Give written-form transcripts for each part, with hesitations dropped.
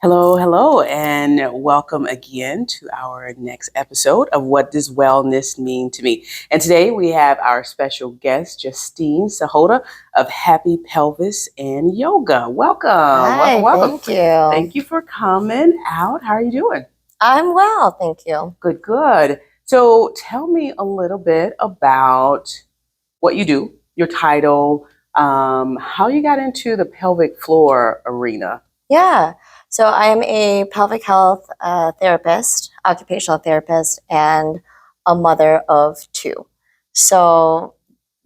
Hello, hello, and welcome again to our next episode of What Does Wellness Mean to Me? And today we have our special guest, Jastine Sahota of Happy Pelvis and Yoga. Welcome. Hi, welcome. thank you. Thank you for coming out. How are you doing? I'm well, thank you. Good, good. So tell me a little bit about what you do, your title, how you got into the pelvic floor arena. Yeah, so I'm a pelvic health therapist, occupational therapist, and a mother of two. So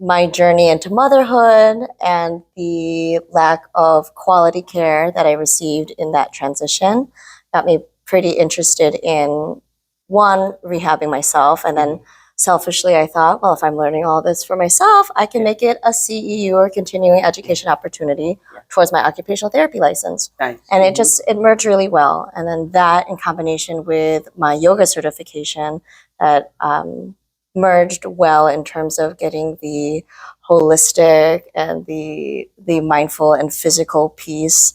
my journey into motherhood and the lack of quality care that I received in that transition got me pretty interested in, one, rehabbing myself, and then selfishly, I thought, well, if I'm learning all this for myself, I can make it a CEU or continuing education opportunity towards my occupational therapy license. Nice. And it merged really well. And then that in combination with my yoga certification that merged well in terms of getting the holistic and the mindful and physical piece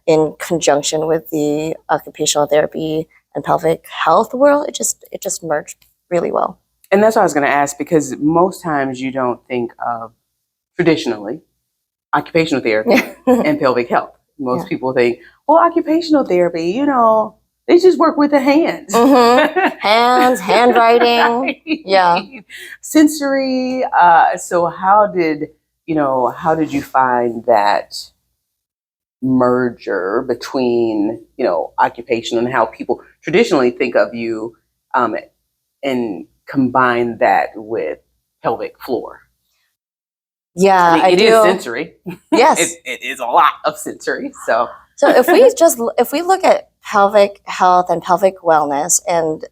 in conjunction with the occupational therapy and pelvic health world. It just merged really well. And that's what I was going to ask, because most times you don't think of traditionally occupational therapy and pelvic health. Most people think, well, occupational therapy, they just work with the hands. Hands, handwriting. Right. Yeah. Sensory. So how did you find that merger between, occupational and how people traditionally think of you, and combine that with pelvic floor? Yeah, it is sensory. Yes. it is a lot of sensory. So if we look at pelvic health and pelvic wellness and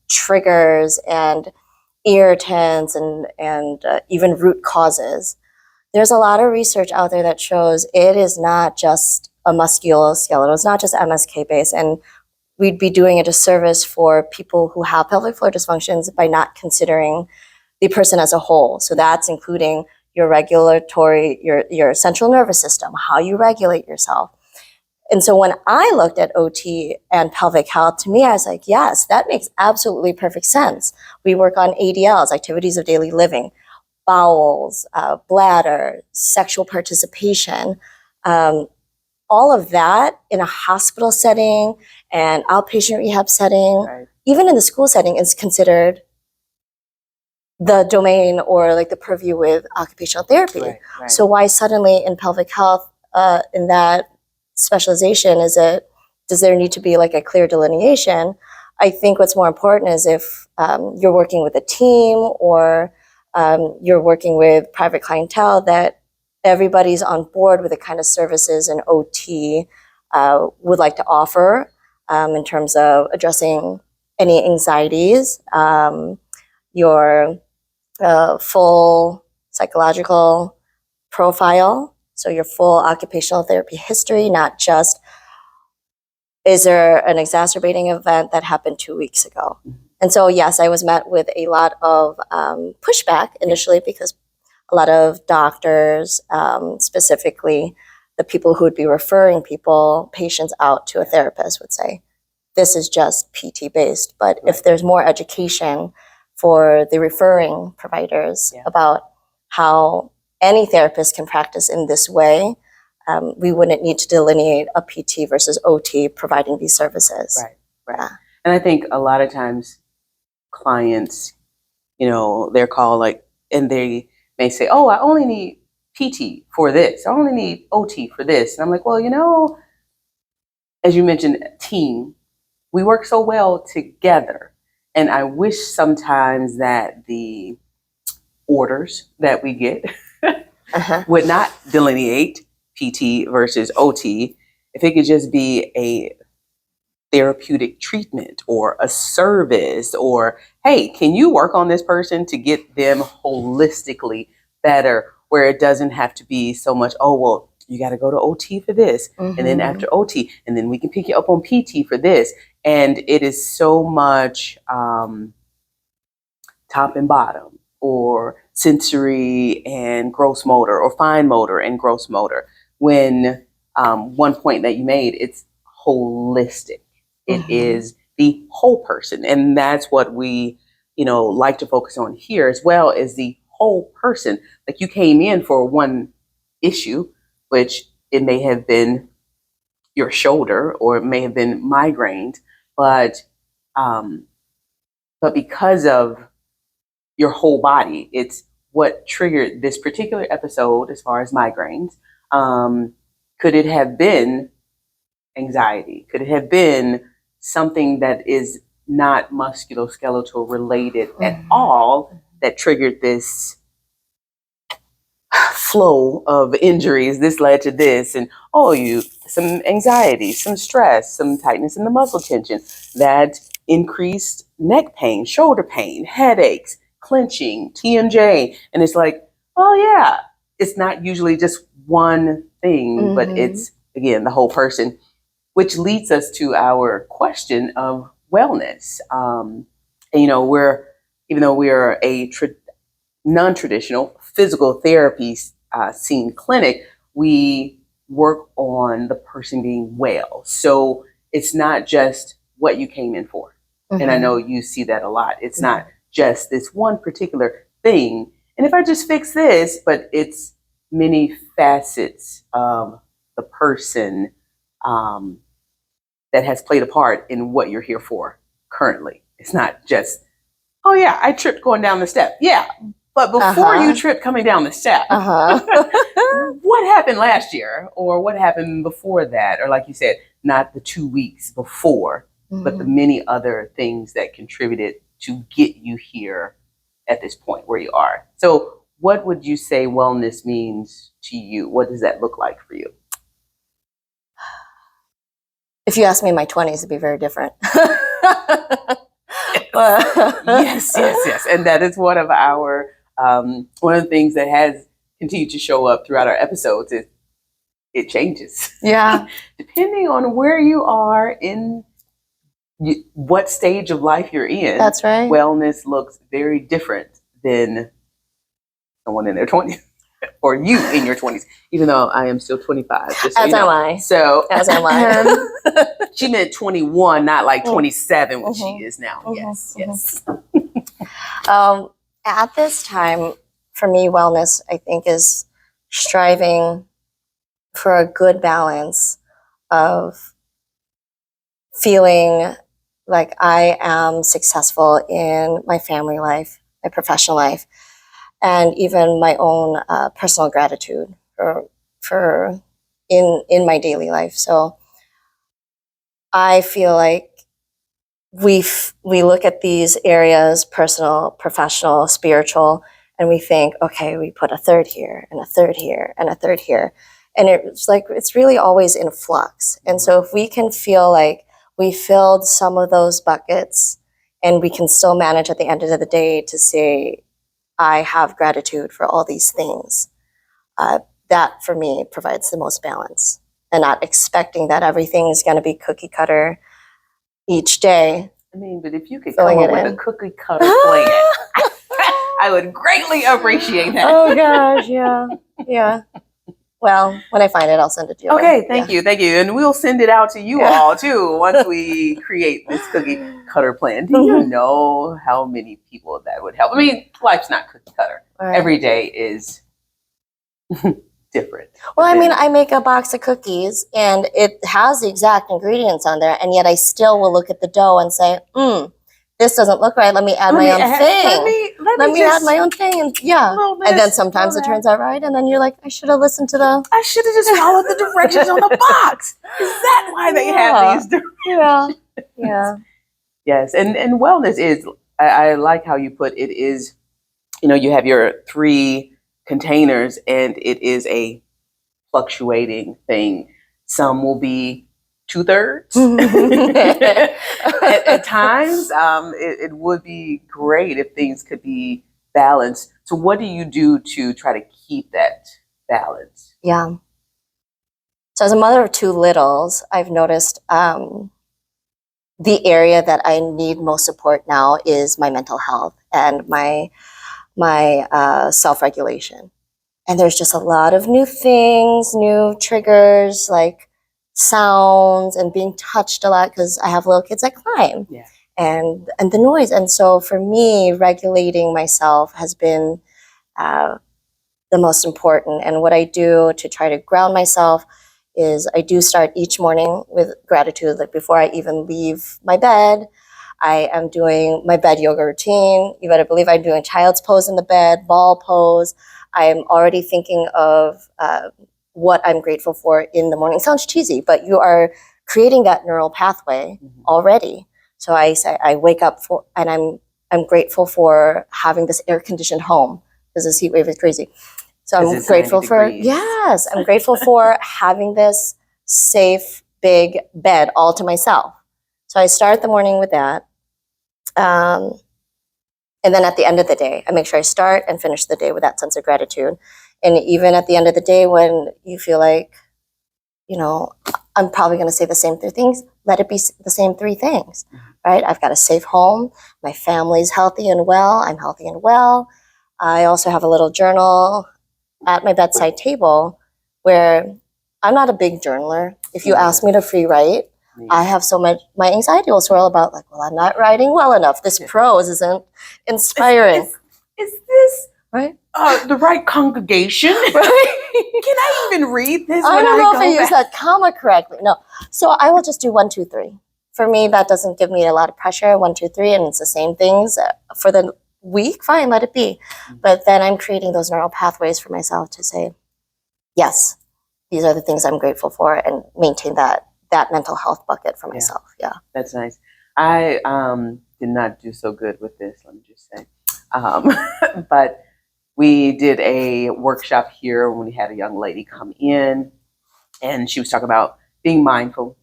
triggers and irritants and even root causes, there's a lot of research out there that shows it is not just a musculoskeletal, it's not just MSK based, and we'd be doing a disservice for people who have pelvic floor dysfunctions by not considering the person as a whole. So that's including your regulatory, your central nervous system, how you regulate yourself. And so when I looked at OT and pelvic health, to me, I was like, yes, that makes absolutely perfect sense. We work on ADLs, activities of daily living, bowels, bladder, sexual participation, all of that in a hospital setting and outpatient rehab setting, even in the school setting, is considered the domain or like the purview with occupational therapy. Right. So why suddenly in pelvic health, in that specialization, does there need to be like a clear delineation? I think what's more important is if you're working with a team or you're working with private clientele, that everybody's on board with the kind of services an OT would like to offer in terms of addressing any anxieties, your full psychological profile, so your full occupational therapy history, not just is there an exacerbating event that happened 2 weeks ago. And so, yes, I was met with a lot of pushback initially because a lot of doctors, specifically the people who would be referring patients out to a therapist, would say, this is just PT based. But if there's more education for the referring providers about how any therapist can practice in this way, we wouldn't need to delineate a PT versus OT providing these services. Right. Yeah. And I think a lot of times clients, they're called and they may say, oh, I only need PT for this. I only need OT for this. And I'm like, well, as you mentioned, team, we work so well together. And I wish sometimes that the orders that we get would not delineate PT versus OT. If it could just be a therapeutic treatment or a service, or, hey, can you work on this person to get them holistically better, where it doesn't have to be so much, oh, well, you got to go to OT for this. And then after OT, and then we can pick you up on PT for this. And it is so much top and bottom, or sensory and gross motor, or fine motor and gross motor. When one point that you made, it's holistic. It is the whole person. And that's what we, like to focus on here, as well as the whole person. Like, you came in for one issue, which it may have been your shoulder or it may have been migraines, but because of your whole body, it's what triggered this particular episode as far as migraines. Could it have been anxiety? Could it have been something that is not musculoskeletal related at all that triggered this flow of injuries? This led to this, and some anxiety, some stress, some tightness in the muscle tension that increased neck pain, shoulder pain, headaches, clenching, TMJ. And it's like, oh yeah, it's not usually just one thing, but it's, again, the whole person, which leads us to our question of wellness. And, even though we're a non-traditional physical therapy scene clinic, we work on the person being well. So it's not just what you came in for. And I know you see that a lot. It's not just this one particular thing. And if I just fix this, but it's many facets of the person that has played a part in what you're here for currently. It's not just, oh yeah, I tripped going down the step. Yeah, but before you tripped coming down the step, what happened last year, or what happened before that? Or, like you said, not the 2 weeks before, but the many other things that contributed to get you here at this point where you are. So what would you say wellness means to you? What does that look like for you? If you ask me in my 20s, it'd be very different. Yes. And that is one of our, one of the things that has continued to show up throughout our episodes is it changes. Yeah. Depending on where you are in what stage of life you're in. That's right. Wellness looks very different than someone in their 20s or you in your 20s, even though I am still 25. Just so As am I. So, as am I. She meant 21, not like 27, what she is now. Yes. At this time, for me, wellness, I think, is striving for a good balance of feeling like I am successful in my family life, my professional life, and even my own personal gratitude for in my daily life. So I feel like we look at these areas, personal, professional, spiritual, and we think, okay, we put a third here and a third here and a third here. And it's like, it's really always in flux. And so if we can feel like we filled some of those buckets and we can still manage at the end of the day to say, I have gratitude for all these things, that for me provides the most balance, and not expecting that everything is going to be cookie cutter each day. I mean, but if you could come up with a cookie cutter plan, I would greatly appreciate that. Oh gosh, yeah. Well, when I find it, I'll send it to you. Okay, thank you. And we'll send it out to you all too once we create this cookie cutter plan. Do you know how many people that would help? I mean, life's not cookie cutter. Right. Every day is different. Well, I mean, I make a box of cookies and it has the exact ingredients on there, and yet I still will look at the dough and say, this doesn't look right. Let me add my own thing. Let me add my own thing. And and then sometimes it turns out right. And then you're like, I should have listened to I should have just followed the directions on the box. Is that why they have these directions? Yeah. Yes. And wellness is, I like how you put it is, you have your 3 containers and it is a fluctuating thing. Some will be 2/3. At times, it would be great if things could be balanced. So what do you do to try to keep that balance? Yeah. So as a mother of 2 littles, I've noticed the area that I need most support now is my mental health and my self-regulation. And there's just a lot of new things, new triggers, like sounds and being touched a lot because I have little kids that climb. Yeah. And the noise. And so for me, regulating myself has been the most important. And what I do to try to ground myself is I do start each morning with gratitude. Like before I even leave my bed, I am doing my bed yoga routine. You better believe I'm doing child's pose in the bed, ball pose. I'm already thinking of what I'm grateful for in the morning. Sounds cheesy, but you are creating that neural pathway already. So I say I wake up and I'm grateful for having this air conditioned home because this heat wave is crazy. So I'm grateful for yes, I'm grateful for having this safe big bed all to myself. So I start the morning with that. And then at the end of the day, I make sure I start and finish the day with that sense of gratitude. And even at the end of the day, when you feel like, you know, I'm probably going to say the same three things, let it be the same three things, right? I've got a safe home. My family's healthy and well. I'm healthy and well. I also have a little journal at my bedside table where I'm not a big journaler. If you ask me to free write, I have so much, my anxiety will swirl about like, well, I'm not writing well enough. This prose isn't inspiring. Is this right? The right congregation? Right? Can I even read this? I don't know if I use that comma correctly. No. So I will just do 1, 2, 3. For me, that doesn't give me a lot of pressure. 1, 2, 3, and it's the same things for the week. Fine, let it be. But then I'm creating those neural pathways for myself to say, yes, these are the things I'm grateful for, and maintain that mental health bucket for myself. Yeah. That's nice. I did not do so good with this, let me just say. But we did a workshop here when we had a young lady come in, and she was talking about being mindful.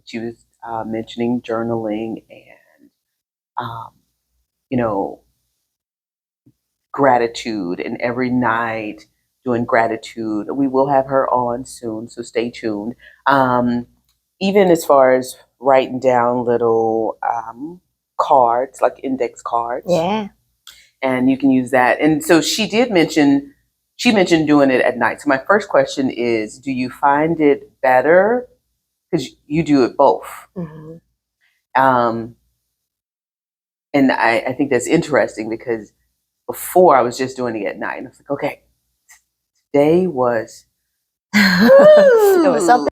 She was mentioning journaling and, you know, gratitude, and every night doing gratitude. We will have her on soon, so stay tuned. Even as far as writing down little cards, like index cards. Yeah. And you can use that. And so she mentioned doing it at night. So my first question is, do you find it better? Because you do it both. Mm-hmm. And I think that's interesting because before I was just doing it at night. And I was like, okay, today was It was something.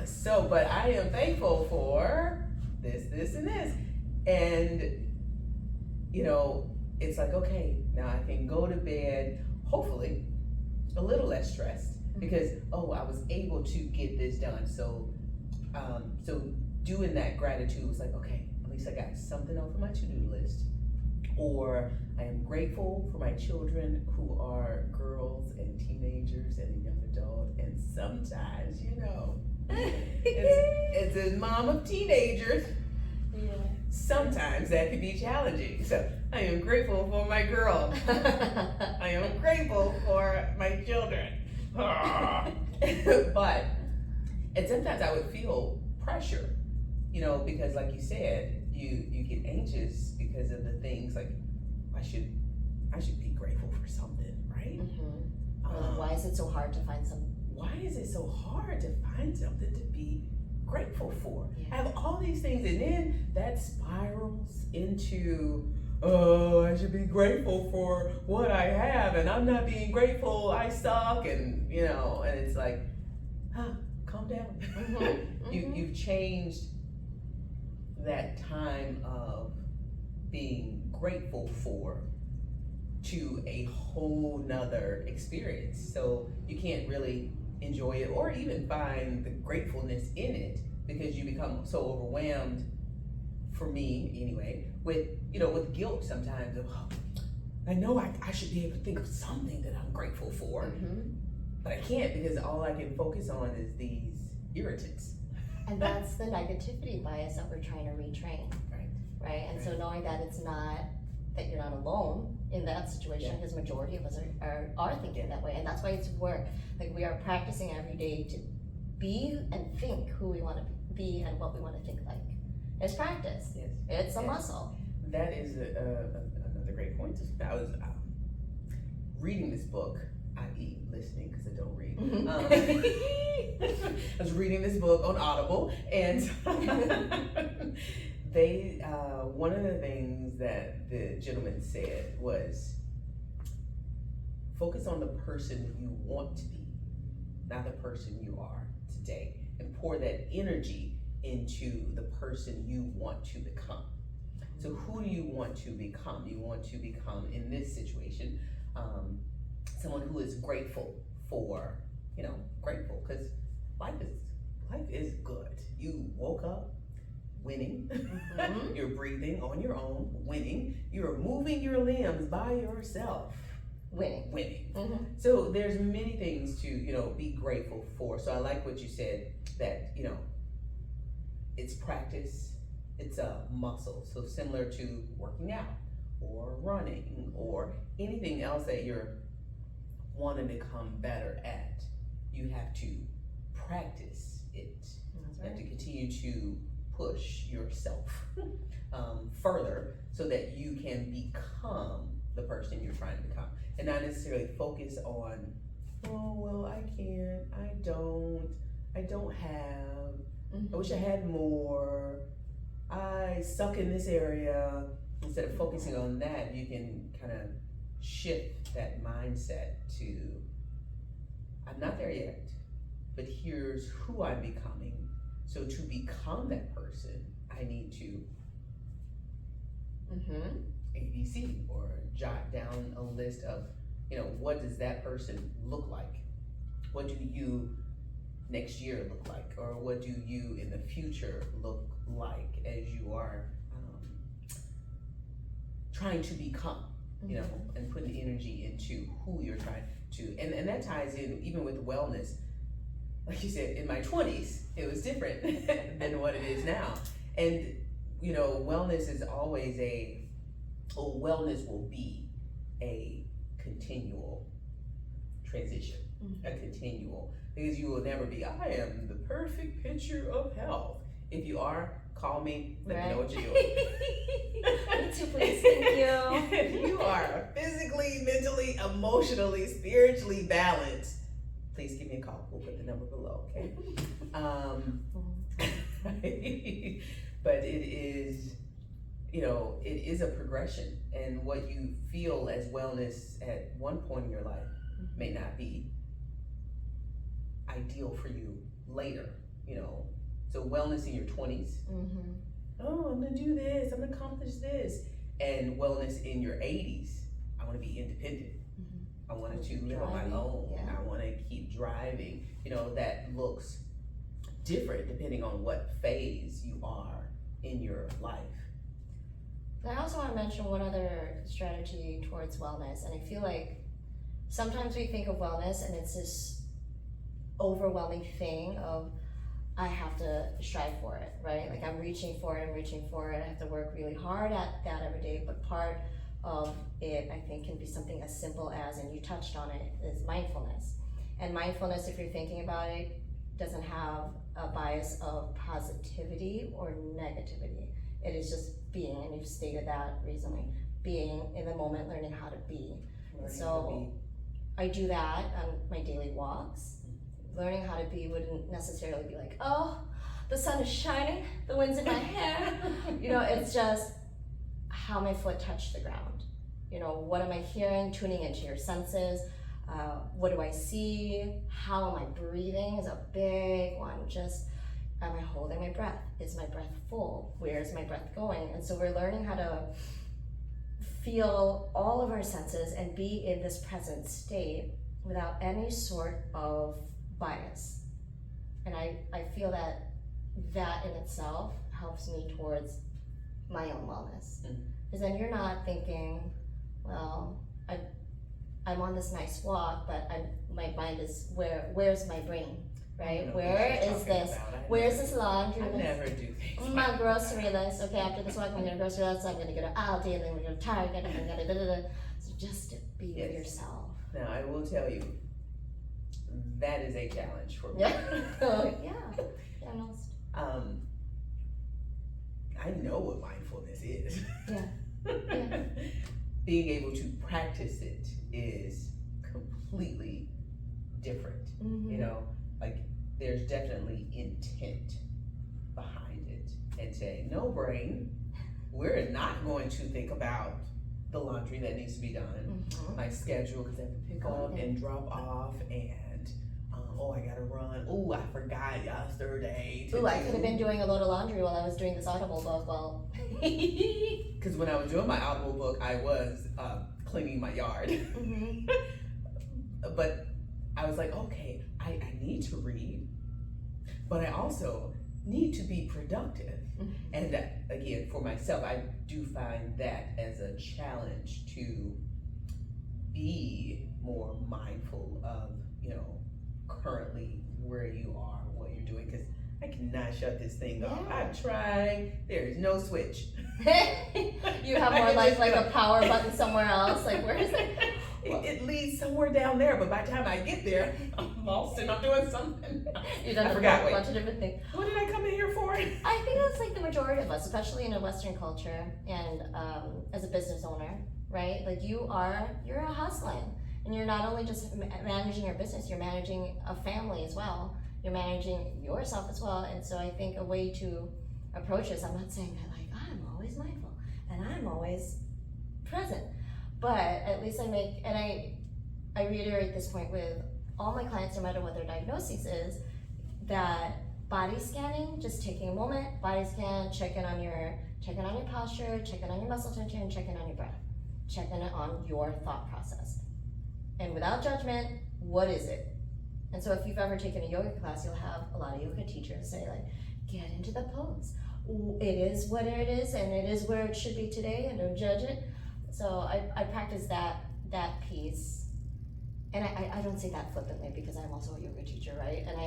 So, but I am thankful for this, and this. And, you know, it's like, okay, now I can go to bed, hopefully, a little less stressed because, I was able to get this done. So, so doing that gratitude was like, okay, at least I got something off of my to-do list. Or I am grateful for my children who are girls and teenagers and a young adult. And sometimes, you know, it's a mom of teenagers. Yeah. Sometimes that can be challenging. So I am grateful for my girl. I am grateful for my children. But, and sometimes I would feel pressure, you know, because like you said, you get anxious because of the things like, I should be grateful for something, right? Mm-hmm. Why is it so hard to find something? Why is it so hard to find something to be grateful for? Yeah. I have all these things, and then that spirals into, I should be grateful for what I have, and I'm not being grateful, I suck, and you know, and it's like, calm down. Mm-hmm. You've changed that time of being grateful for to a whole nother experience. So you can't really enjoy it or even find the gratefulness in it because you become so overwhelmed, for me anyway, with guilt sometimes of, I know I should be able to think of something that I'm grateful for. Mm-hmm. But I can't because all I can focus on is these irritants. And that's the negativity bias that we're trying to retrain. Right? And so knowing that it's not, that you're not alone in that situation, because majority of us are thinking that way. And that's why it's work. Like we are practicing every day to be and think who we want to be and what we want to think like. It's practice. Yes. It's a muscle. That is another great point. I was reading this book i.e. listening, because I don't read. Mhm. I was reading this book on Audible, and they one of the things that the gentleman said was focus on the person you want to be, not the person you are today, and pour that energy into the person you want to become. So who do you want to become? You want to become, in this situation, someone who is grateful for, grateful, because life is good. You woke up winning. Mhm. You're breathing on your own, winning. You're moving your limbs by yourself, winning. Mhm. So there's many things to, be grateful for. So I like what you said, that, it's practice, it's a muscle. So similar to working out or running or anything else that you're wanting to become better at, you have to practice it. That's You have to right. continue to push yourself further so that you can become the person you're trying to become, and not necessarily focus on, oh well, I can't, I don't have, I wish I had more, I suck in this area. Instead of focusing on that, you can kind of shift that mindset to, I'm not there yet, but here's who I'm becoming. So to become that person, I need to Mhm. ABC, or jot down a list of, what does that person look like? What do you next year look like? Or what do you in the future look like as you are trying to become, and putting energy into who you're trying to, and that ties in even with wellness. Like you said, in my 20s, it was different than what it is now. And, wellness is always wellness will be a continual transition, a continual, because you will never be, I am the perfect picture of health. If you are, call me, let me know what you're doing. Me too, please, thank you. If you are physically, mentally, emotionally, spiritually balanced, please give me a call. We'll put the number below, okay? But it is, it is a progression, and what you feel as wellness at one point in your life may not be ideal for you later, So wellness in your 20s, oh, I'm gonna do this, I'm gonna accomplish this. And wellness in your 80s, I wanna be independent. I wanted to live on my own. Yeah. I wanna keep driving. That looks different depending on what phase you are in your life. I also want to mention one other strategy towards wellness, and I feel like sometimes we think of wellness and it's this overwhelming thing of I have to strive for it, right? Like I'm reaching for it, I have to work really hard at that every day, but part of it I think can be something as simple as, and you touched on it, is mindfulness. And mindfulness, if you're thinking about it, doesn't have a bias of positivity or negativity. It is just being, and you've stated that recently, being in the moment, learning how to be. So I do that on my daily walks. Learning how to be wouldn't necessarily be like, oh, the sun is shining, the wind's in my hair. It's just how my foot touched the ground. What am I hearing? Tuning into your senses. What do I see? How am I breathing is a big one. Just, am I holding my breath? Is my breath full? Where's my breath going? And so we're learning how to feel all of our senses and be in this present state without any sort of bias. And I feel that in itself helps me towards my own wellness. Because then you're not thinking, well, I'm on this nice walk, but my mind is, where's my brain, right? Where is this? Where's this laundry list? I never do things. My grocery list. Okay, after this walk, I'm gonna grocery list. I'm gonna go to Aldi, and then we're gonna Target, and I'm gonna da. So just to be with yourself. Now I will tell you, that is a challenge for me. Yeah. Almost. I know what mindfulness is. Yeah. Being able to practice it is completely different. Mhm. You know, like there's definitely intent behind it, and saying, no brain, we're not going to think about the laundry that needs to be done, my schedule, because I have to pick up and drop off, and oh, I gotta run. Oh, I forgot yesterday. I could have been doing a load of laundry while I was doing this Audible book. Well, because when I was doing my Audible book, I was cleaning my yard. But I was like, okay, I need to read, but I also need to be productive. And again, for myself, I do find that as a challenge to be more mindful of, you know, currently where you are, what you're doing, because I cannot shut this thing off. I've tried. There is no switch. You have more like a power button somewhere else. Like, where is it? It leads somewhere down there, but by the time I get there, I'm lost and I'm doing something. You've done I a forgot, bunch of different things. What did I come in here for? I think that's like the majority of us, especially in a Western culture and as a business owner, right? Like you're a hustling, and you're not only just managing your business, you're managing a family as well. You're managing yourself as well. And so I think a way to approach this, I'm not saying that like I'm always mindful and I'm always present, but at least I reiterate this point with all my clients, no matter what their diagnosis is, that body scanning, just taking a moment, body scan, checking on your posture, checking on your muscle tension, checking on your breath, checking on your thought process. And without judgment, what is it? And so if you've ever taken a yoga class, you'll have a lot of yoga teachers say like, get into the pose. It is what it is, and it is where it should be today, and don't judge it. So I practice that piece. And I don't say that flippantly because I'm also a yoga teacher, right? And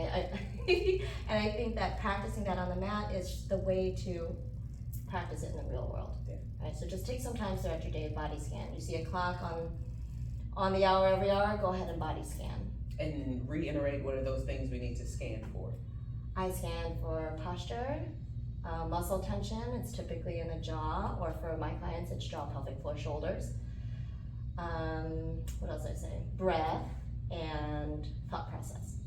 and I think that practicing that on the mat is the way to practice it in the real world. Yeah. Right? So just take some time throughout your day, body scan. You see a clock on the hour every hour, go ahead and body scan. And reiterate, what are those things we need to scan for? I scan for posture, muscle tension. It's typically in the jaw, or for my clients, it's jaw, pelvic floor, shoulders. What else did I say? Breath and thought process,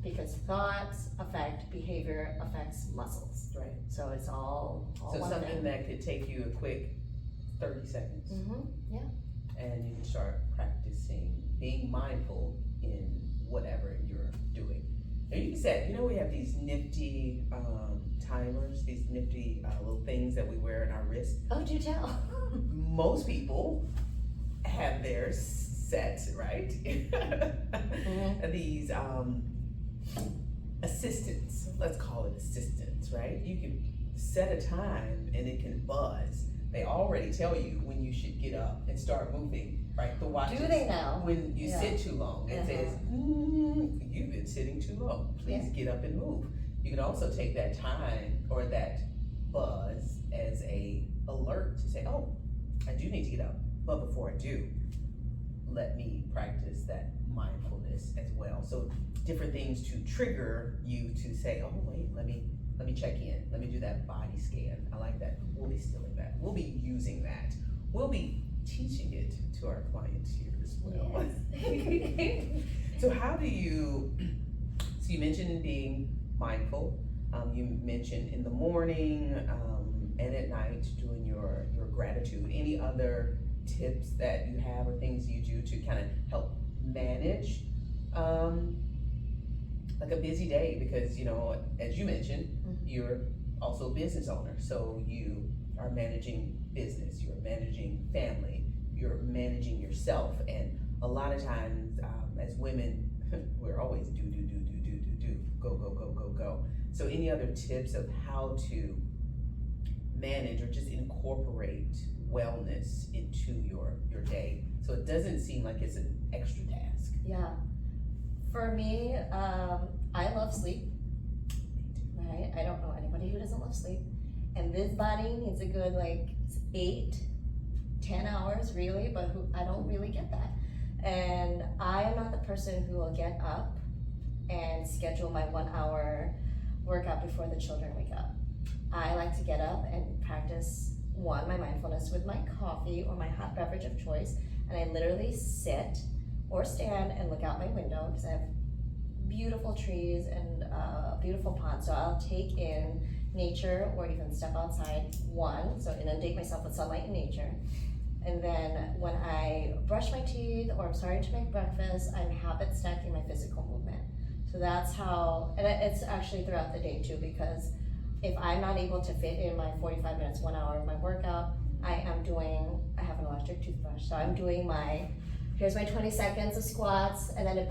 because thoughts affect behavior, affects muscles. Right. So it's all So one something thing. that could take you a quick 30 seconds. Yeah. And you can start practicing being mindful in whatever you're doing. And you said, you know, we have these nifty timers, these nifty little things that we wear in our wrist. Oh, do tell. Most people have theirs set, right? These assistants, let's call it assistants, right? You can set a time and it can buzz. They already tell you when you should get up and start moving, right? The watches. Do they now? When you sit too long, it says, you've been sitting too long. Please get up and move. You can also take that time or that buzz as a alert to say, oh, I do need to get up. But before I do, let me practice that mindfulness as well. So different things to trigger you to say, oh wait, let me check in. Let me do that body scan. I like that. We'll be stealing that. We'll be using that. We'll be teaching it to our clients here as well. Yes. So how do you, so you mentioned being mindful. You mentioned in the morning and at night doing your gratitude. Any other tips that you have or things you do to kind of help manage like a busy day? Because, you know, as you mentioned, you're also a business owner, so you are managing business, you're managing family, you're managing yourself, and a lot of times as women we're always do, go. So any other tips of how to manage or just incorporate wellness into your day so it doesn't seem like it's an extra task? Yeah. For me, I love sleep. Right? I don't know anybody who doesn't love sleep. And this body needs a good 8-10 hours really, but I don't really get that. And I am not the person who will get up and schedule my 1 hour workout before the children wake up. I like to get up and practice my mindfulness with my coffee or my hot beverage of choice, and I literally sit or stand and look out my window because I have beautiful trees and a beautiful pond. So I'll take in nature or even step outside, so inundate myself with sunlight and nature. And then when I brush my teeth or I'm starting to make breakfast, I'm habit stacking my physical movement. So that's how, and it's actually throughout the day too, because if I'm not able to fit in my 45 minutes, 1 hour of my workout, I have an electric toothbrush. So I'm doing here's my 20 seconds of squats, and then it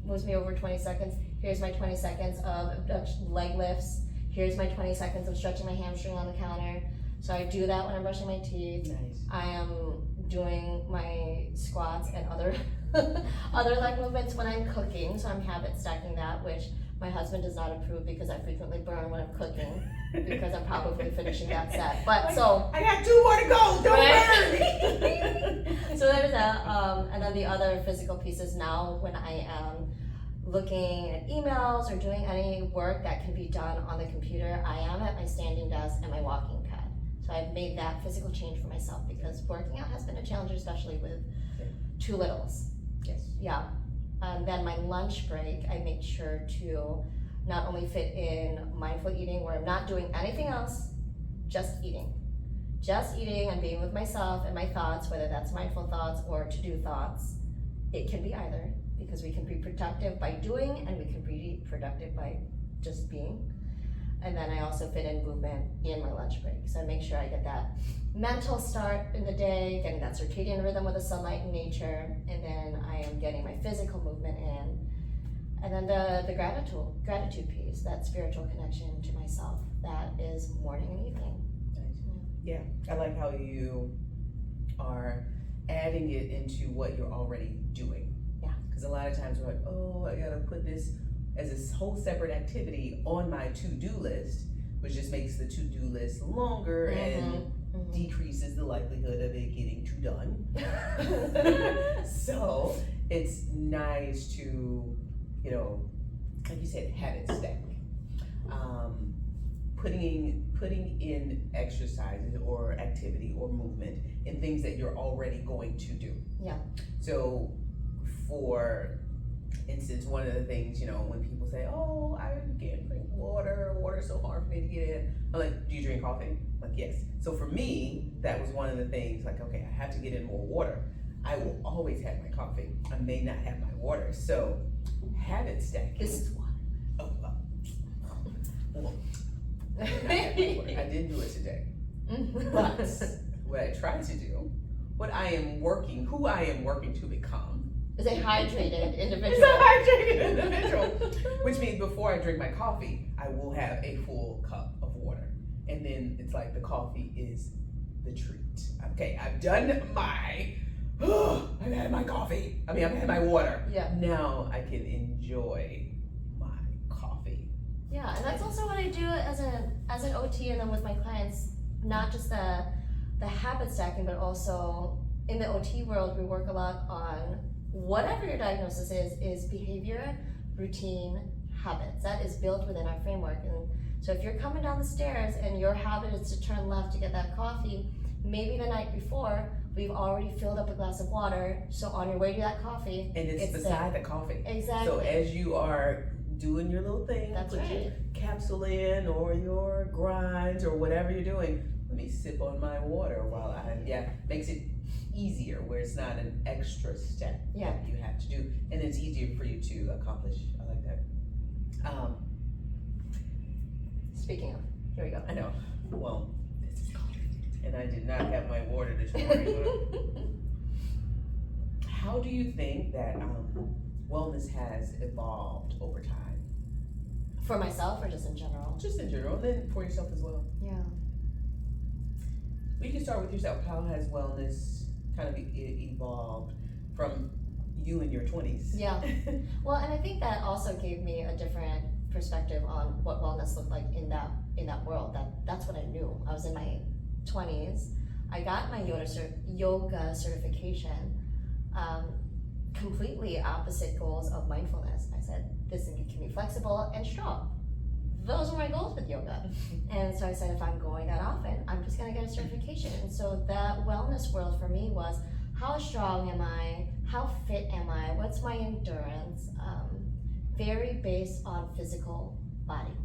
moves me over 20 seconds. Here's my 20 seconds of leg lifts. Here's my 20 seconds of stretching my hamstring on the counter. So I do that when I'm brushing my teeth. Nice. I am doing my squats and other other leg movements when I'm cooking. So I'm habit stacking that, which my husband does not approve because I frequently burn when I'm cooking because I'm probably finishing that set. But so I got 2 more to go. Don't burn. So there's that. And then the other physical pieces now when I am looking at emails or doing any work that can be done on the computer, I am at my standing desk and my walking pad. So I've made that physical change for myself because working out has been a challenge, especially with 2 littles. Yes. Yeah. And then my lunch break, I make sure to not only fit in mindful eating where I'm not doing anything else, just eating. Just eating and being with myself and my thoughts, whether that's mindful thoughts or to-do thoughts. It can be either, because we can be productive by doing and we can be productive by just being. And then I also fit in movement in my lunch break. So I make sure I get that mental start in the day, getting that circadian rhythm with the sunlight and nature, and then I am getting my physical movement in. And then the gratitude piece, that spiritual connection to myself, that is morning and evening. Yeah, I like how you are adding it into what you're already doing. Yeah. Because a lot of times we're like, oh, I gotta put this as a whole separate activity on my to-do list, which just makes the to-do list longer and decreases the likelihood of it getting too done. So it's nice to, like you said, habit stack. Putting in exercises or activity or movement in things that you're already going to do. Yeah. So for instance, one of the things, when people say, oh, I can't drink water's so hard for me to get in. I'm like, do you drink coffee? I'm like, yes. So for me, that was one of the things, like, okay, I have to get in more water. I will always have my coffee. I may not have my water. So habit stacking. This is water. Oh, I did not have my water. I didn't do it today. But what I try to do, who I am working to become, is a hydrated individual. It's a hydrated individual. Which means before I drink my coffee, I will have a full cup of water. And then it's like the coffee is the treat. Okay, I've had my coffee. I've had my water. Yeah. Now I can enjoy my coffee. Yeah, and that's also what I do as an OT and then with my clients, not just the habit stacking, but also in the OT world, we work a lot on whatever your diagnosis is behavior, routine, habits. That is built within our framework. And so if you're coming down the stairs and your habit is to turn left to get that coffee, maybe the night before, we've already filled up a glass of water. So on your way to that coffee, and it's beside the coffee. Exactly. So as you are doing your little thing, that's put right. your capsule in or your grinds or whatever you're doing, let me sip on my water while makes it easier where it's not an extra step that you have to do, and it's easier for you to accomplish. I like that. Speaking of, here we go. I know. Well, this is coffee, and I did not have my water this morning. How do you think that wellness has evolved over time? For myself or just in general? Just in general, and then for yourself as well. Yeah. We can start with yourself. How has wellness kind of evolved from you in your 20s? Yeah. Well, and I think that also gave me a different perspective on what wellness looked like in that world. That's what I knew. I was in my 20s. I got my yoga certification. Completely opposite goals of mindfulness. I said, this can be flexible and strong. Those were my goals with yoga. And so I said, if I'm going that often, I'm just gonna get a certification. And so that wellness world for me was how strong am I? How fit am I? What's my endurance? Very based on physical body.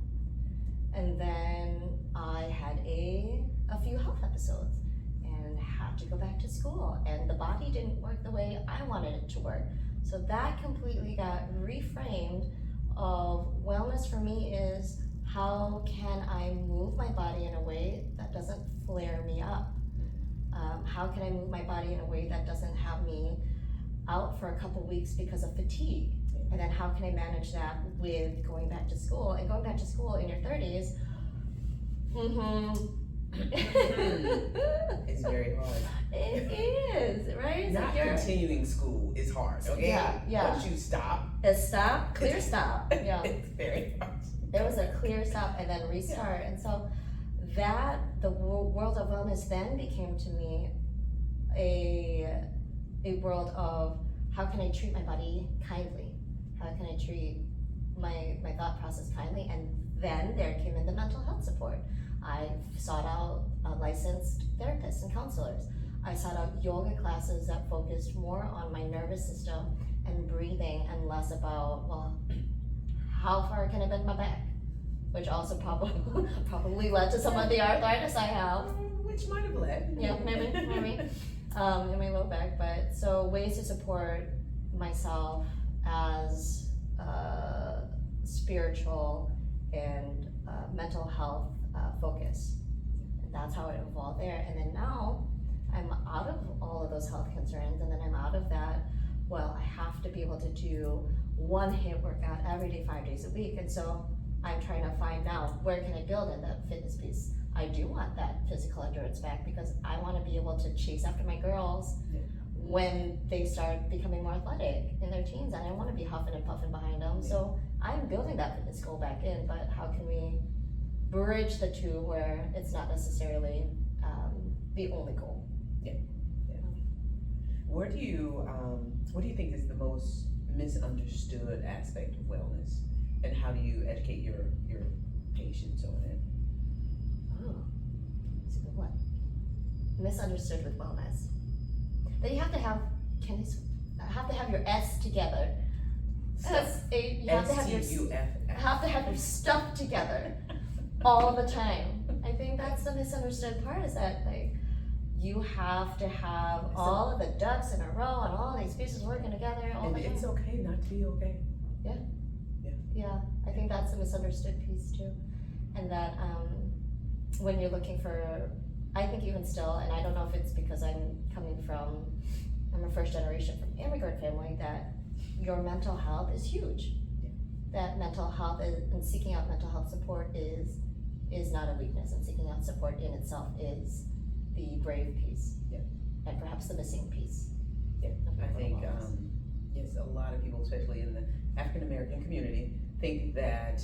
And then I had a few health episodes and had to go back to school, and the body didn't work the way I wanted it to work. So that completely got reframed of wellness for me is how can I move my body in a way that doesn't flare me up? How can I move my body in a way that doesn't have me out for a couple weeks because of fatigue? And then how can I manage that with going back to school? And going back to school in your 30s, it's very hard. It is, right? Not continuing school is hard, okay? Yeah. Once you stop. A stop, clear stop. Yeah. It's very hard. There was a clear stop and then restart. And so the world of wellness then became to me a world of how can I treat my body kindly? How can I treat my thought process kindly? And then there came in the mental health support. I sought out licensed therapists and counselors. I sought out yoga classes that focused more on my nervous system and breathing and less about, well, how far can I bend my back? Which also probably led to some of the arthritis I have. Which might have led. Yeah, maybe. In my low back. But so ways to support myself as spiritual and mental health focus. And that's how it evolved there. And then now I'm out of all of those health concerns, and then I'm out of that, well, I have to be able to do one HIIT workout every day, 5 days a week. And so I'm trying to find now, where can I build in that fitness piece? I do want that physical endurance back because I want to be able to chase after my girls when they start becoming more athletic in their teens, and I want to be huffing and puffing behind them. So I'm building that fitness goal back in, but how can we bridge the two where it's not necessarily the only goal? What do you think is the most misunderstood aspect of wellness, and how do you educate your patients on it? Oh, that's a good one. Misunderstood with wellness. That you have to have your S together. You have to have your stuff together all the time. I think that's the misunderstood part, is that like you have to have all of the ducks in a row and all these pieces working together all the time. And it's okay not to be okay. Yeah, I think that's the misunderstood piece too. And that when you're looking for, I think even still, and I don't know if it's because I'm a first generation from immigrant family, that your mental health is huge. That mental health and seeking out mental health support is not a weakness, and seeking out support in itself is the brave piece. And perhaps the missing piece. I think yes, a lot of people, especially in the African American community, think that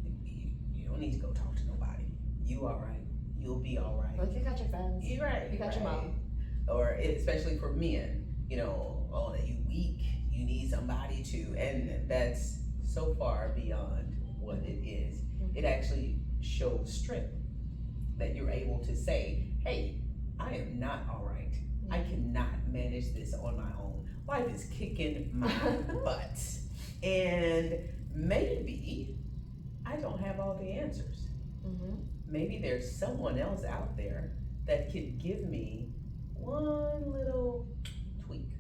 you don't need to go talk to nobody. You all right. You'll be all right. Look, you got your friends. You're right. You got your mom. Or especially for men, oh, that you weak. You need somebody to, and that's so far beyond what it is. It actually shows strength that you're able to say, hey, I am not all right. I cannot manage this on my own. Life is kicking my butt. And maybe I don't have all the answers. Maybe there's someone else out there that could give me one little tweak.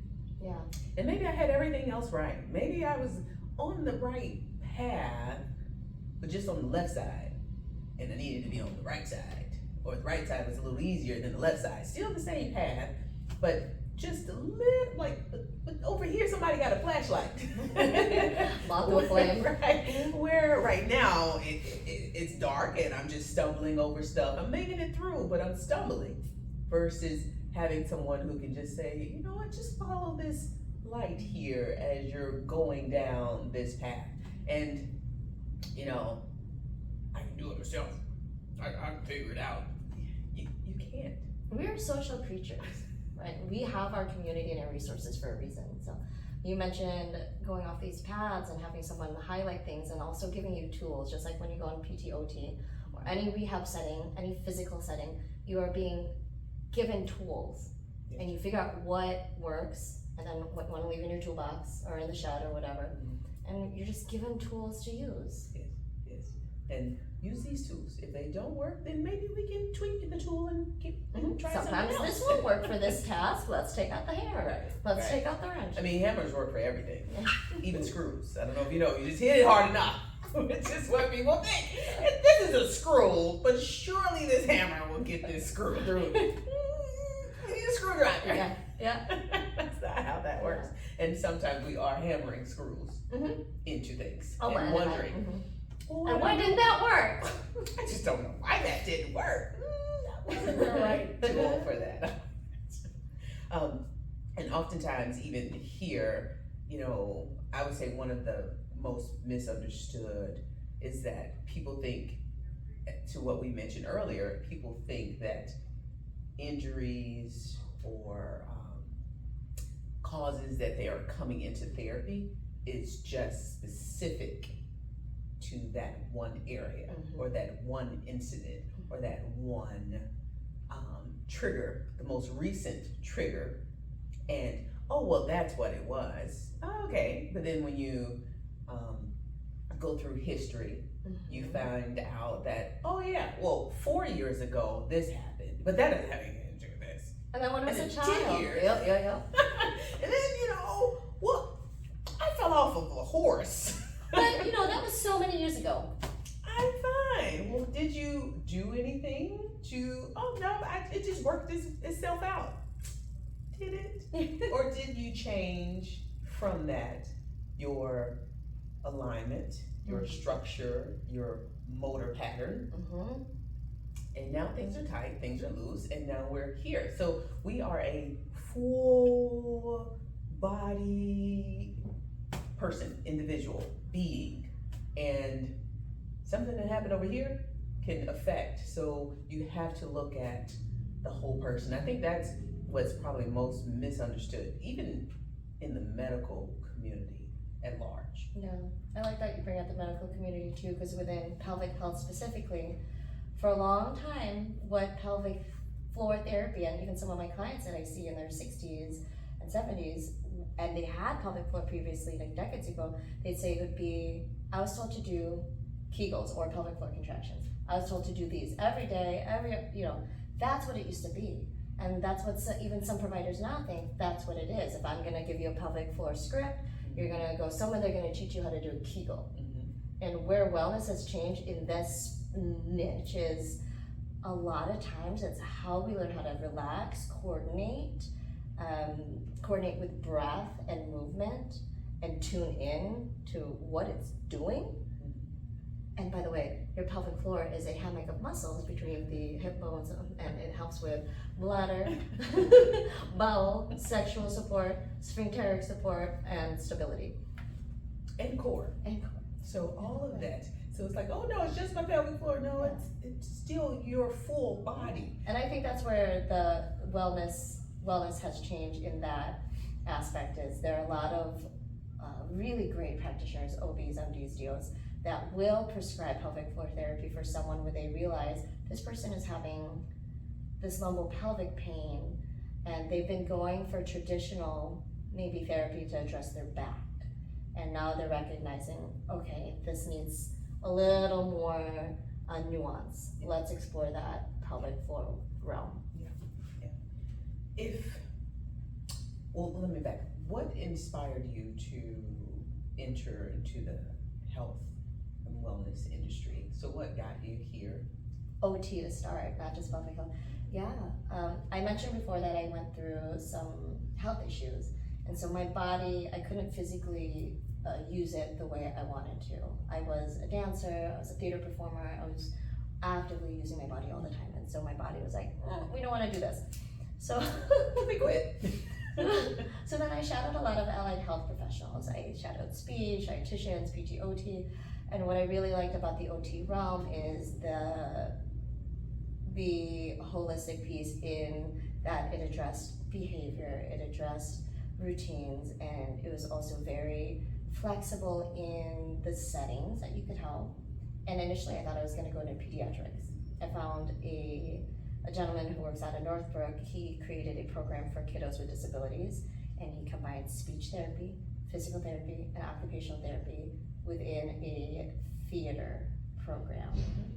And maybe I had everything else right. Maybe I was on the right path, but just on the left side. And I needed to be on the right side. Or the right side was a little easier than the left side. Still the same path, but just a little, but over here somebody got a flashlight. Multiple flame. Right. Where right now it's dark and I'm just stumbling over stuff. I'm making it through, but I'm stumbling. Versus having someone who can just say, you know what, just follow this light here as you're going down this path. And, I can do it myself. I can figure it out. You can't. We're social creatures, right? We have our community and our resources for a reason. So you mentioned going off these paths and having someone highlight things and also giving you tools, just like when you go on PTOT or any rehab setting, any physical setting, you are being given tools Yes. and you figure out what works, and then what you want to leave in your toolbox or in the shed or whatever, and you're just given tools to use. Yes, yes. And use these tools. If they don't work, then maybe we can tweak the tool and try Sometimes something else. this won't work for this task. Let's take out the hammer. Right. Let's right. take out the wrench. I mean, hammers work for everything, even screws. I don't know if you know, you just hit it hard enough. It's just what people think. This is a screw, but surely this hammer will get this screw through. You need a screwdriver. Yeah. That's not how that works. And sometimes we are hammering screws into things and wondering, and why didn't that work? I just don't know why that didn't work. That wasn't the right tool for that. And oftentimes, even here, I would say one of the most misunderstood is that people think, to what we mentioned earlier, people think that injuries or causes that they are coming into therapy is just specific to that one area or that one incident or that one trigger, the most recent trigger, and oh well, that's what it was. Oh, okay, but then when you go through history, you find out that 4 years ago this happened, but that doesn't have anything to do with this. And then when I was a And then child, 10 years. yeah. And then I fell off of a horse. But that was so many years ago. I'm fine. Well, did you do anything to? Oh no, it just worked itself out. Did it? Or did you change from that your alignment, your structure, your motor pattern? And now things are tight, things are loose, and now we're here. So we are a full body person, individual, being. And something that happened over here can affect. So you have to look at the whole person. I think that's what's probably most misunderstood, even in the medical community at large. Yeah, I like that you bring up the medical community too, because within pelvic health specifically, for a long time, what pelvic floor therapy, and even some of my clients that I see in their 60s and 70s, and they had pelvic floor previously, like decades ago, they'd say it would be, I was told to do Kegels or pelvic floor contractions. I was told to do these every day, that's what it used to be. And that's what even some providers now think that's what it is. If I'm gonna give you a pelvic floor script, you're gonna go somewhere, they're gonna teach you how to do a Kegel. And where wellness has changed in this niche is a lot of times it's how we learn how to relax, coordinate with breath and movement, and tune in to what it's doing. And by the way, your pelvic floor is a hammock of muscles between the hip bones, and it helps with bladder, bowel, sexual support, sphincteric support, and stability. And core. So all of that. So it's like, oh no, it's just my pelvic floor. No, it's still your full body. And I think that's where the wellness has changed in that aspect. Is there are a lot of really great practitioners, OBs, MDs, DOs, that will prescribe pelvic floor therapy for someone where they realize this person is having this lumbopelvic pain, and they've been going for traditional maybe therapy to address their back. And now they're recognizing, okay, this needs a little more nuance. Let's explore that pelvic floor realm. Let me back. What inspired you to enter into the health and wellness industry? So what got you here? OT to start, not just pelvic health. Yeah, I mentioned before that I went through some health issues. And so my body, I couldn't physically use it the way I wanted to. I was a dancer, I was a theater performer, I was actively using my body all the time. And so my body was like, we don't want to do this. So we quit. So then I shadowed a lot of allied health professionals. I shadowed speech, dietitians, PT, OT. And what I really liked about the OT realm is the holistic piece in that it addressed behavior, it addressed routines, and it was also very flexible in the settings that you could help. And initially I thought I was going to go into pediatrics. I found a a gentleman who works out of Northbrook, he created a program for kiddos with disabilities, and he combined speech therapy, physical therapy, and occupational therapy within a theater program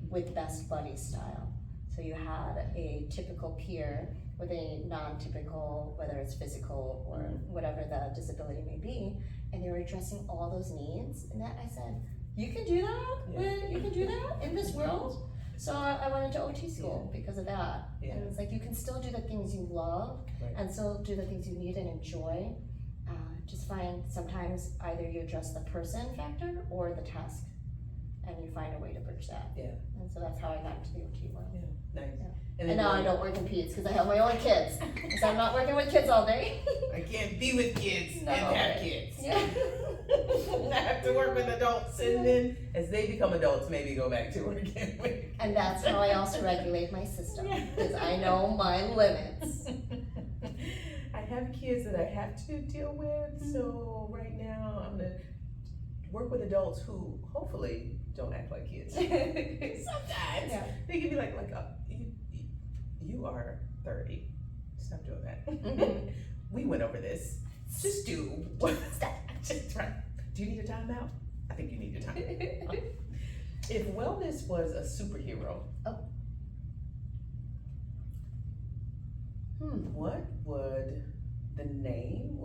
with best buddy style. So you had a typical peer with a non-typical, whether it's physical or whatever the disability may be, and they were addressing all those needs. And that I said, you can do that? You can do that in this world? So I went into OT school because of that. Yeah. And it's like, you can still do the things you love and still do the things you need and enjoy. Just find sometimes either you address the person factor or the task, and you find a way to bridge that. Yeah. And so that's how I got into the OT world. Yeah, nice. Yeah. And And now I don't work in peds because I have my own kids. So I'm not working with kids all day. I can't be with kids No. and have kids. Yeah. I have to work with adults, and then as they become adults, maybe go back to working with. And that's how I also regulate my system, because I know my limits. I have kids that I have to deal with, so right now I'm gonna work with adults who hopefully don't act like kids. Sometimes they can be like you are 30. Stop doing that. We went over this. Just do. Just right. Do you need a timeout? I think you need a timeout. If wellness was a superhero, what would their name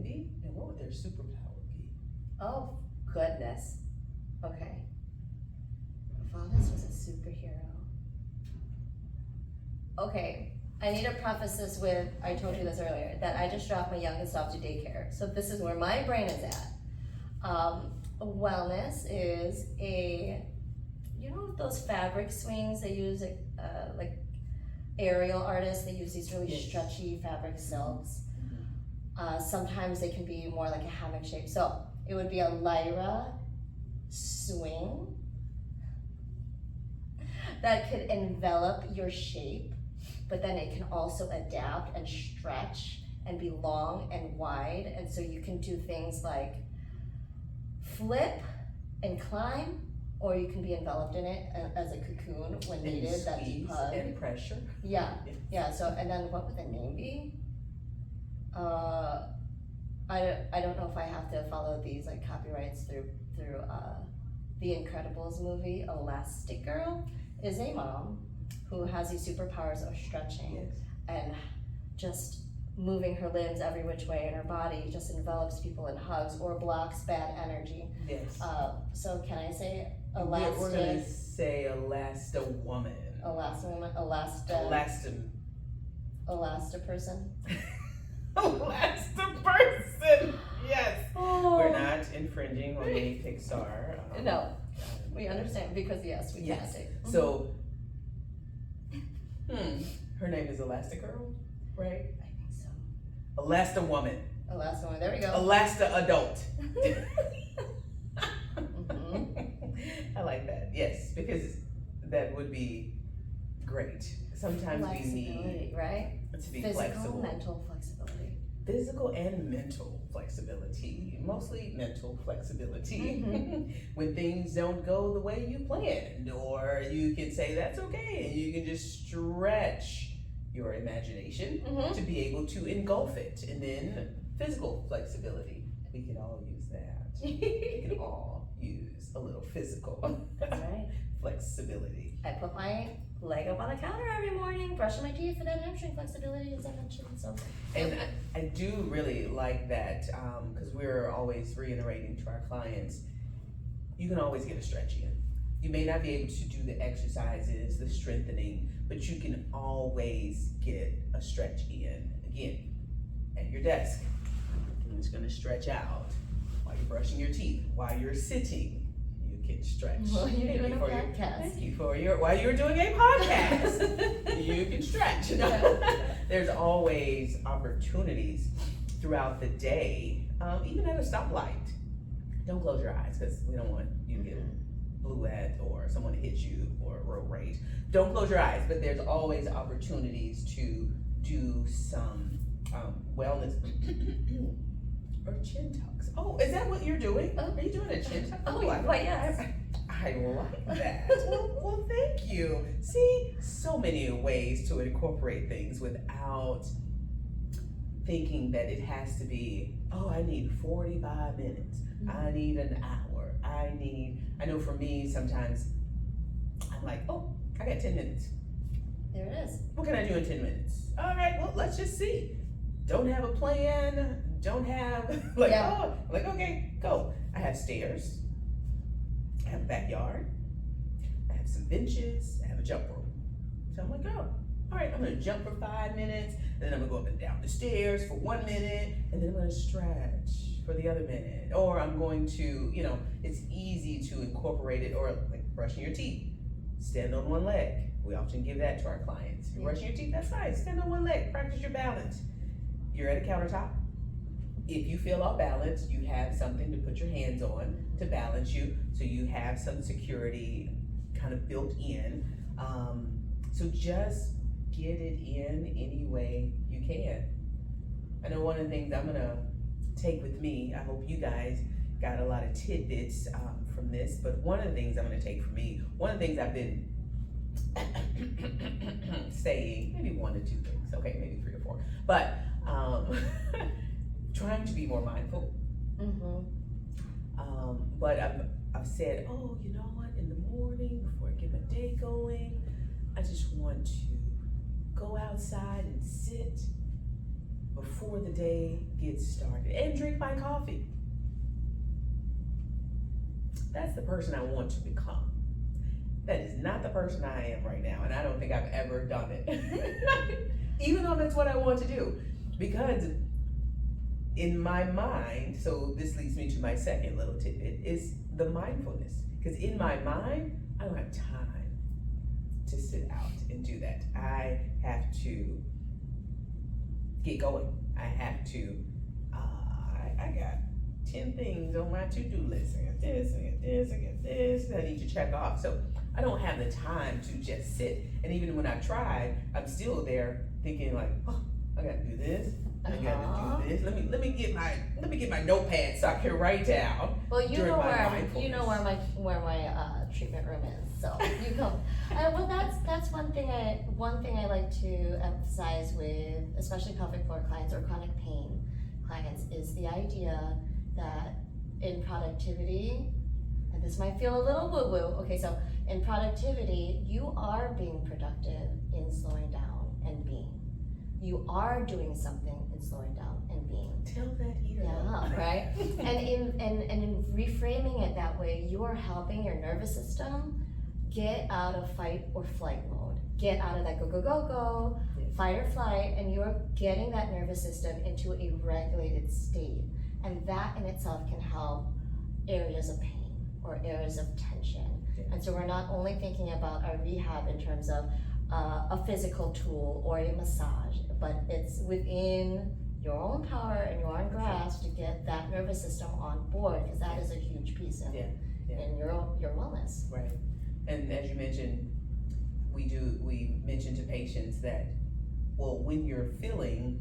be, and what would their superpower be? Oh, goodness. Okay. If wellness was a superhero. Okay, I need to preface this with, I told you this earlier, that I just dropped my youngest off to daycare. So this is where my brain is at. Wellness is those fabric swings they use, like aerial artists, they use these really stretchy fabric silks. Sometimes they can be more like a hammock shape. So it would be a lyra swing that could envelop your shape, but then it can also adapt and stretch and be long and wide. And so you can do things like flip and climb, or you can be enveloped in it as a cocoon when needed, that deep hug. And pressure. Yeah, so, and then what would the name be? I don't know if I have to follow these like copyrights through the Incredibles movie. Elastic Girl is a mom who has these superpowers of stretching and just moving her limbs every which way in her body, just envelops people in hugs or blocks bad energy. Yes. So can I say elastic? We're gonna say Elastowoman. Elastowoman, Elastoperson. Elastoperson. Yes. Oh. We're not infringing on any Pixar. No, we understand because we can't say. So, her name is Elastigirl, right? I think so. Elastowoman. Elastowoman. There we go. Elasta-adult. Mm-hmm. I like that. Yes, because that would be great. Sometimes we need right? to be Physical, flexible. mental flexibility. Physical and mental flexibility, mostly mental flexibility. When things don't go the way you planned, or you can say that's okay, and you can just stretch your imagination to be able to engulf it. And then physical flexibility, we can all use that. We can all use a little physical flexibility. I put my leg up on the counter every morning, brushing my teeth for that hamstring flexibility, as I mentioned. So, and I do really like that because we're always reiterating to our clients, you can always get a stretch in. You may not be able to do the exercises, the strengthening, but you can always get a stretch in. Again, at your desk, you're just gonna stretch out while you're brushing your teeth, while you're sitting. Can stretch. Well, you're doing a podcast. Thank you for while you're doing a podcast, you can stretch. There's always opportunities throughout the day, even at a stoplight. Don't close your eyes because we don't want you to get blue at or someone to hit you or road rage. Don't close your eyes, but there's always opportunities to do some wellness or chin tucks. Oh, is that what you're doing? Are you doing a chin tuck? yes. I like that. Well, thank you. See, so many ways to incorporate things without thinking that it has to be, oh, I need 45 minutes. I need an hour. I know for me, sometimes I'm like, oh, I got 10 minutes. There it is. What can I do in 10 minutes? All right, well, let's just see. Don't have a plan. Don't have, like, Yeah. oh, like, okay, go. I have stairs. I have a backyard. I have some benches. I have a jump rope. So I'm like, oh, all right, I'm gonna jump for 5 minutes, and then I'm gonna go up and down the stairs for 1 minute, and then I'm gonna stretch for the other minute. Or I'm going to, it's easy to incorporate it, or like brushing your teeth. Stand on one leg. We often give that to our clients. You're brushing your teeth, that's fine. Stand on one leg, practice your balance. You're at a countertop. If you feel off balance, you have something to put your hands on to balance you, so you have some security kind of built in. So just get it in any way you can. I know one of the things I'm gonna take with me, I hope you guys got a lot of tidbits from this, but one of the things I'm gonna take from me, one of the things I've been saying, maybe 1 to 2 things, okay, maybe 3 or 4, but trying to be more mindful. But I've said, oh, you know what, in the morning before I get my day going, I just want to go outside and sit before the day gets started and drink my coffee. That's the person I want to become. That is not the person I am right now, and I don't think I've ever done it. Even though that's what I want to do. Because in my mind, so this leads me to my second little tidbit, is the mindfulness. Because in my mind, I don't have time to sit out and do that. I have to get going. I have to, I got 10 things on my to-do list. I got this, I got this, I got this, I need to check off. So I don't have the time to just sit. And even when I've tried, I'm still there thinking like, oh, I gotta do this, I gotta do this. Let me get my notepad so I can write down. Well, you during know my where my treatment room is, so you come. Well, that's one thing I like to emphasize with especially pelvic floor clients or chronic pain clients is the idea that in productivity, and this might feel a little woo-woo. Okay, so in productivity, you are being productive in slowing down and being. You are doing something in slowing down and being. Tell that here. Yeah, right. and in reframing it that way, you are helping your nervous system get out of fight or flight mode. Get out of that go, fight or flight, and you're getting that nervous system into a regulated state. And that in itself can help areas of pain or areas of tension. Yeah. And so we're not only thinking about our rehab in terms of a physical tool or a massage, but it's within your own power and your own grasp to get that nervous system on board, because that is a huge piece in your wellness. Right. And as you mentioned, we mention to patients that, well, when you're feeling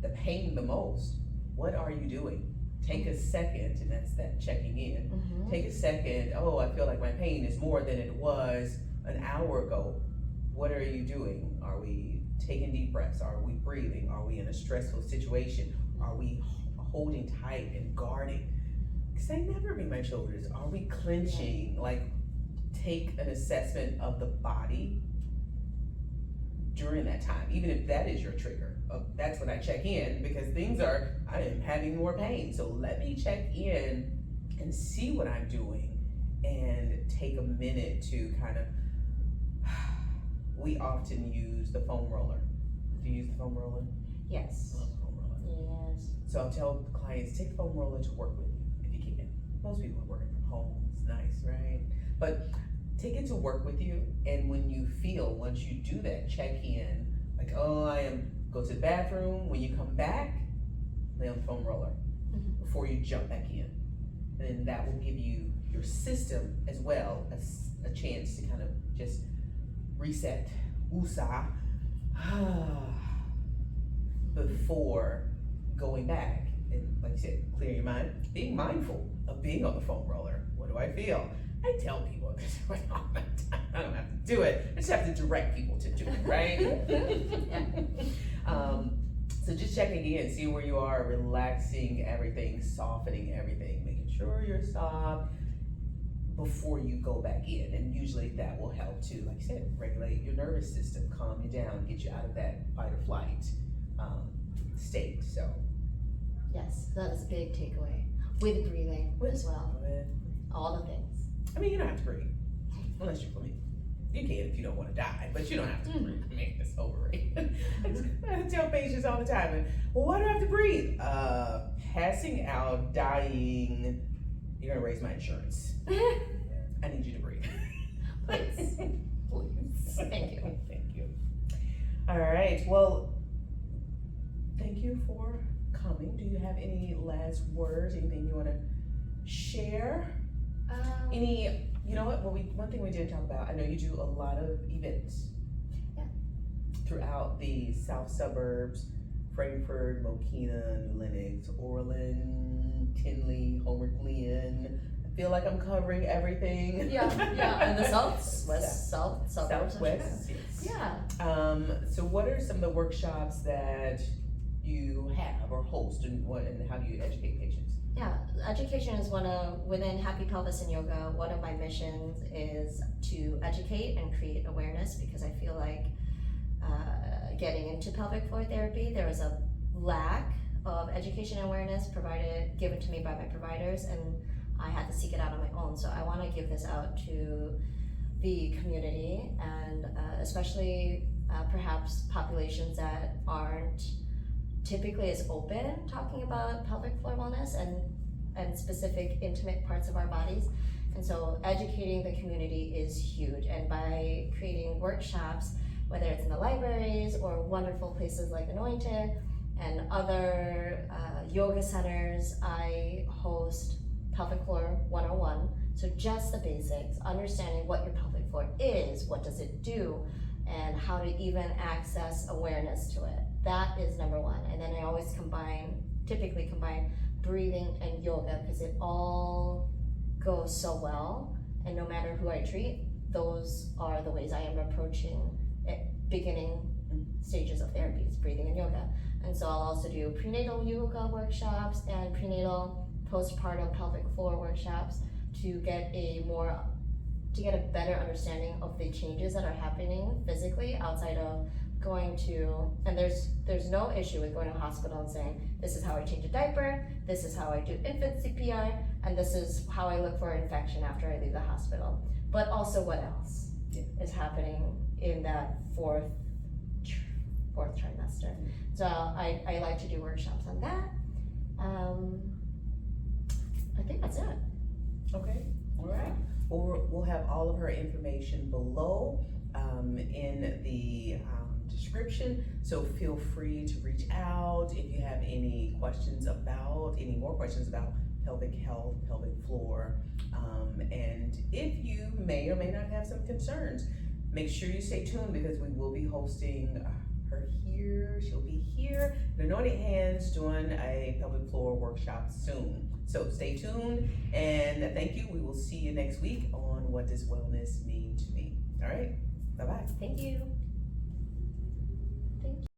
the pain the most, what are you doing? Take a second, and that's that checking in. Mm-hmm. Take a second, oh, I feel like my pain is more than it was an hour ago. What are you doing? Are we taking deep breaths? Are we breathing? Are we in a stressful situation? Are we holding tight and guarding? Because I never bring my shoulders. Are we clenching? Yeah. Like, take an assessment of the body during that time, even if that is your trigger. That's when I check in, because I am having more pain. So let me check in and see what I'm doing and take a minute to kind of, we often use the foam roller. Do you use the foam roller? Yes. I love the foam roller. Yes. So I'll tell clients, take the foam roller to work with you if you can. Most people are working from home. It's nice, right? But take it to work with you, and when you feel, once you do that, check in, like, oh, go to the bathroom. When you come back, lay on the foam roller before you jump back in. And then that will give you, your system as well, a chance to kind of just reset, woosah, before going back. And like you said, clear your mind, being mindful of being on the foam roller. What do I feel? I tell people I don't have to do it. I just have to direct people to do it, right? So just checking in, seeing where you are, relaxing everything, softening everything, making sure you're soft before you go back in. And usually that will help to, like I said, regulate your nervous system, calm you down, get you out of that fight or flight state. So Yes, that is a big takeaway. With breathing as well. All the things. I mean, you don't have to breathe, unless you're, I mean, you can if you don't want to die, but you don't have to breathe. I mean, it's overrated. I tell patients all the time, well, why do I have to breathe? Passing out, dying, you're gonna raise my insurance. I need you to breathe. Please. Please. Thank you. Thank you. All right, well, thank you for coming. Do you have any last words, anything you want to share? Any, you know what? Well, one thing we didn't talk about. I know you do a lot of events. Yeah. Throughout the south suburbs, Frankfurt, Mokina, New Lenox, Orland, Tinley, Homer Glen. I feel like I'm covering everything. Yeah, and the southwest suburbs. Southwest. Yes. Yeah. So what are some of the workshops that you have or host, and how do you educate patients? Yeah, education is within Happy Pelvis Yoga, one of my missions is to educate and create awareness, because I feel like getting into pelvic floor therapy, there was a lack of education and awareness given to me by my providers, and I had to seek it out on my own. So I want to give this out to the community, and especially perhaps populations that aren't typically is open talking about pelvic floor wellness and specific intimate parts of our bodies. And so educating the community is huge. And by creating workshops, whether it's in the libraries or wonderful places like Anointed and other yoga centers, I host Pelvic Floor 101. So just the basics, understanding what your pelvic floor is, what does it do, and how to even access awareness to it. That is number one. And then I always typically combine breathing and yoga, because it all goes so well. And no matter who I treat, those are the ways I am approaching beginning stages of therapies, breathing and yoga. And so I'll also do prenatal yoga workshops and prenatal postpartum pelvic floor workshops to get a better understanding of the changes that are happening physically outside of going to, and there's no issue with going to a hospital and saying, this is how I change a diaper, this is how I do infant CPR, and this is how I look for an infection after I leave the hospital. But also what else is happening in that fourth trimester. So I like to do workshops on that. I think that's it. Okay, all right. We'll have all of her information below in the description, so feel free to reach out if you have any more questions about pelvic health, pelvic floor, and if you may or may not have some concerns, make sure you stay tuned, because we will be hosting her here. She'll be here in Anointed Hands doing a pelvic floor workshop soon. So stay tuned, and thank you. We will see you next week on What Does Wellness Mean to Me. All right, bye-bye. Thank you.